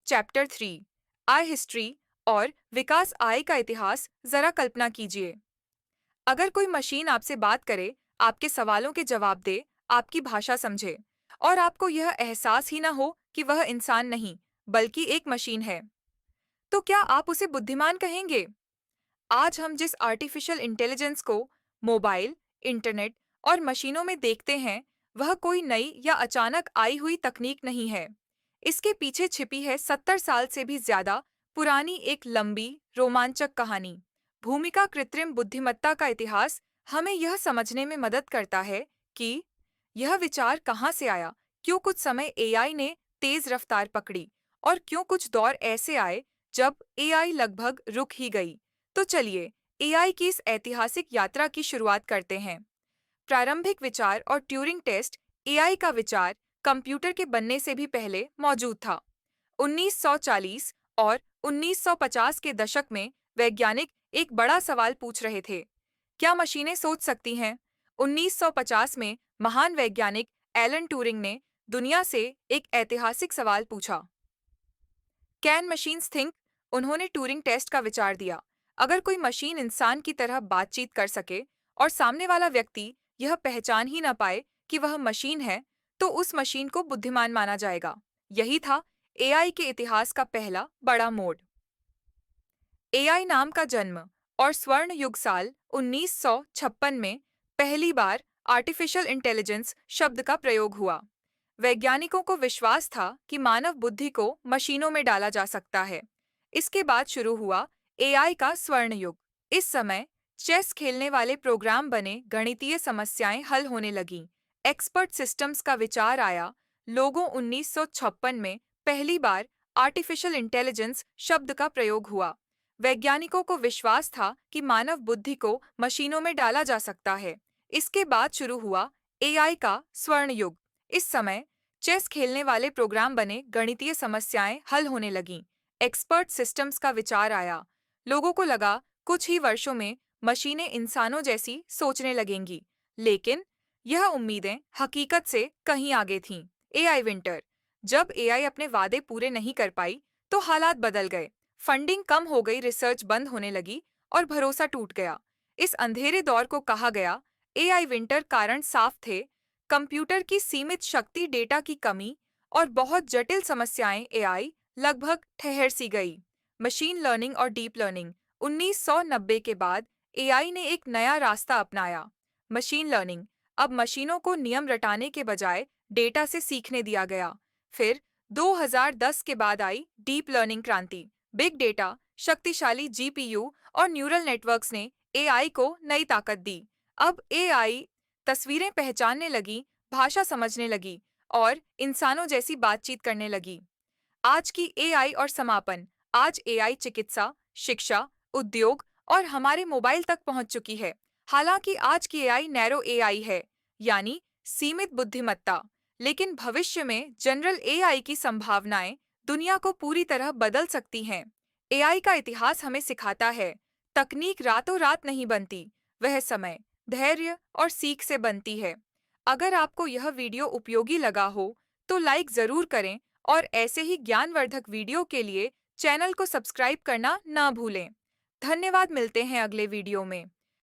Chapter 3 आई history और विकास आई का इतिहास। जरा कल्पना कीजिए, अगर कोई मशीन आपसे बात करे, आपके सवालों के जवाब दे, आपकी भाषा समझे और आपको यह एहसास ही न हो कि वह इंसान नहीं बल्कि एक मशीन है, तो क्या आप उसे बुद्धिमान कहेंगे? आज हम जिस आर्टिफिशियल इंटेलिजेंस को मोबाइल, इंटरनेट और मशीनों में देखते हैं, वह कोई नई या अचानक आई हुई तकनीक नहीं है। इसके पीछे छिपी है 70 साल से भी ज्यादा पुरानी एक लंबी, रोमांचक कहानी। भूमिका कृत्रिम बुद्धिमत्ता का इतिहास हमें यह समझने में मदद करता है कि यह विचार कहाँ से आया, क्यों कुछ समय एआई ने तेज रफ्तार पकड़ी और क्यों कुछ दौर ऐसे आए जब एआई लगभग रुक ही गई। तो चलिए एआई की इस ऐतिहासिक यात्रा की शुरुआत करते हैं। प्रारंभिक विचार और ट्यूरिंग टेस्ट। एआई का विचार कंप्यूटर के बनने से भी पहले मौजूद था। 1940 और 1950 के दशक में वैज्ञानिक एक बड़ा सवाल पूछ रहे थे, क्या मशीनें सोच सकती हैं? 1950 में महान वैज्ञानिक एलन ट्यूरिंग ने दुनिया से एक ऐतिहासिक सवाल पूछा, कैन मशीन्स थिंक? उन्होंने ट्यूरिंग टेस्ट का विचार दिया। अगर कोई मशीन इंसान की तरह बातचीत कर सके और सामने वाला व्यक्ति यह पहचान ही न पाए कि वह मशीन है, तो उस मशीन को बुद्धिमान माना जाएगा। यही था एआई के इतिहास का पहला बड़ा मोड़। एआई नाम का जन्म और स्वर्ण युग साल 1956 में पहली बार आर्टिफिशियल इंटेलिजेंस शब्द का प्रयोग हुआ। वैज्ञानिकों को विश्वास था कि मानव बुद्धि को मशीनों में डाला जा सकता है। इसके बाद शुरू हुआ एआई का स्वर्ण युग। इस समय चेस खेलने वाले प्रोग्राम बने, गणितीय समस्याएं हल होने लगीं, एक्सपर्ट सिस्टम्स का विचार आया। लोगों 1956 में पहली बार आर्टिफिशियल इंटेलिजेंस शब्द का प्रयोग हुआ। वैज्ञानिकों को विश्वास था कि मानव बुद्धि को मशीनों में डाला जा सकता है। इसके बाद शुरू हुआ एआई का स्वर्ण युग। इस समय चेस खेलने वाले प्रोग्राम बने, गणितीय समस्याएं हल होने लगीं, एक्सपर्ट सिस्टम्स का विचार आया। लोगों को लगा कुछ ही वर्षों में मशीनें इंसानों जैसी सोचने लगेंगी, लेकिन यह उम्मीदें हकीकत से कहीं आगे थीं। AI winter. जब एआई अपने वादे पूरे नहीं कर पाई, तो हालात बदल गए। फंडिंग कम हो गई, रिसर्च बंद होने लगी और भरोसा टूट गया। इस अंधेरे दौर को कहा गया एआई विंटर। कारण साफ थे, कंप्यूटर की सीमित शक्ति, डेटा की कमी और बहुत जटिल समस्याएं। एआई लगभग ठहर सी गई। मशीन लर्निंग और डीप लर्निंग। 1990 के बाद एआई ने एक नया रास्ता अपनाया, मशीन लर्निंग। अब मशीनों को नियम रटाने के बजाय डेटा से सीखने दिया गया। फिर 2010 के बाद आई डीप लर्निंग क्रांति। बिग डेटा, शक्तिशाली जीपीयू और न्यूरल नेटवर्क्स ने एआई को नई ताकत दी। अब एआई तस्वीरें पहचानने लगी, भाषा समझने लगी और इंसानों जैसी बातचीत करने लगी। आज की एआई और समापन। आज एआई चिकित्सा, शिक्षा, उद्योग और हमारे मोबाइल तक पहुंच चुकी है। हालांकि आज की एआई नैरो एआई है, यानी सीमित बुद्धिमत्ता, लेकिन भविष्य में जनरल एआई की संभावनाएं दुनिया को पूरी तरह बदल सकती हैं। एआई का इतिहास हमें सिखाता है, तकनीक रातों रात नहीं बनती, वह समय, धैर्य और सीख से बनती है। अगर आपको यह वीडियो उपयोगी लगा हो, तो लाइक जरूर करें और ऐसे ही ज्ञानवर्धक वीडियो के लिए चैनल को सब्सक्राइब करना ना भूलें। धन्यवाद, मिलते हैं अगले वीडियो में।